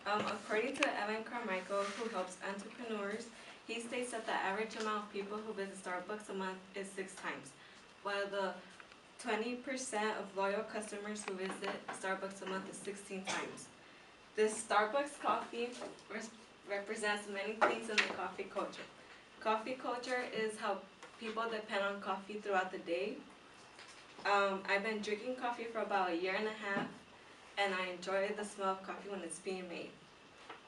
According to Evan Carmichael, who helps entrepreneurs, he states that the average amount of people who visit Starbucks a month is 6 times, while the 20% of loyal customers who visit Starbucks a month is 16 times. This Starbucks coffee represents many things in the coffee culture. Coffee culture is how people depend on coffee throughout the day. I've been drinking coffee for about a year and a half, and I enjoy the smell of coffee when it's being made.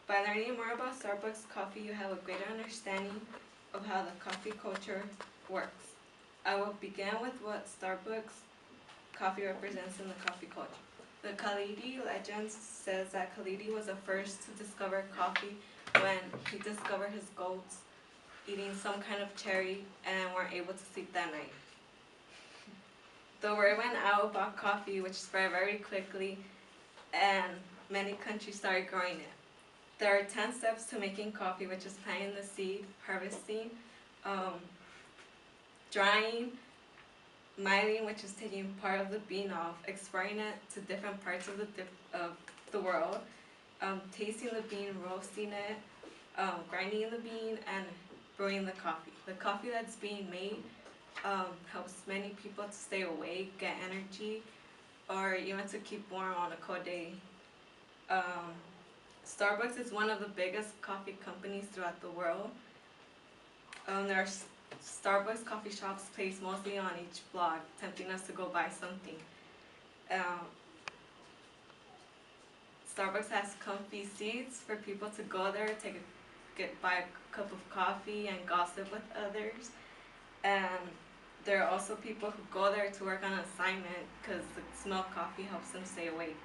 By learning more about Starbucks coffee, you have a greater understanding of how the coffee culture works. I will begin with what Starbucks coffee represents in the coffee culture. The Khalidi legend says that Khalidi was the first to discover coffee when he discovered his goats eating some kind of cherry and weren't able to sleep that night. The word went out about coffee, which spread very quickly, and many countries started growing it. There are 10 steps to making coffee, which is planting the seed, harvesting, drying, mining, which is taking part of the bean off, exporting it to different parts of the world, tasting the bean, roasting it, grinding the bean, and brewing the coffee. The coffee that's being made helps many people to stay awake, get energy, or even to keep warm on a cold day. Starbucks is one of the biggest coffee companies throughout the world. There are Starbucks coffee shops placed mostly on each block, tempting us to go buy something. Starbucks has comfy seats for people to go there, buy a cup of coffee and gossip with others. And there are also people who go there to work on an assignment because the smell of coffee helps them stay awake.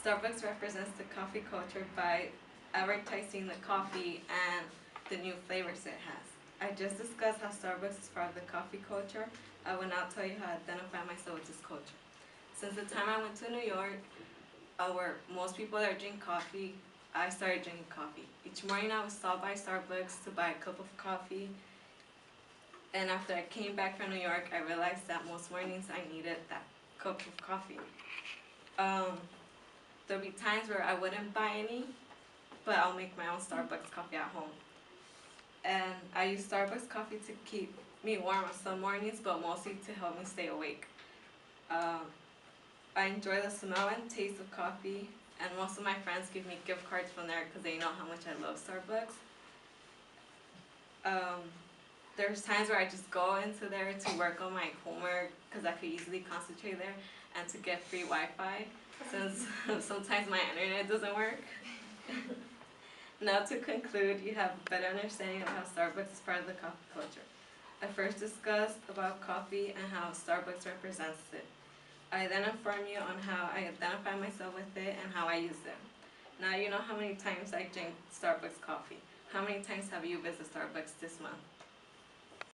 Starbucks represents the coffee culture by advertising the coffee and the new flavors it has. I just discussed how Starbucks is part of the coffee culture. I will now tell you how I identify myself with this culture. Since the time I went to New York, where most people are drinking coffee, I started drinking coffee. Each morning I would stop by Starbucks to buy a cup of coffee. And after I came back from New York, I realized that most mornings I needed that cup of coffee. There'll be times where I wouldn't buy any, but I'll make my own Starbucks coffee at home. And I use Starbucks coffee to keep me warm on some mornings, but mostly to help me stay awake. I enjoy the smell and taste of coffee, and most of my friends give me gift cards from there because they know how much I love Starbucks. There's times where I just go into there to work on my homework because I could easily concentrate there, and to get free Wi-Fi since sometimes my internet doesn't work. Now to conclude, you have a better understanding of how Starbucks is part of the coffee culture. I first discussed about coffee and how Starbucks represents it. I then inform you on how I identify myself with it and how I use it. Now you know how many times I drink Starbucks coffee. How many times have you visited Starbucks this month?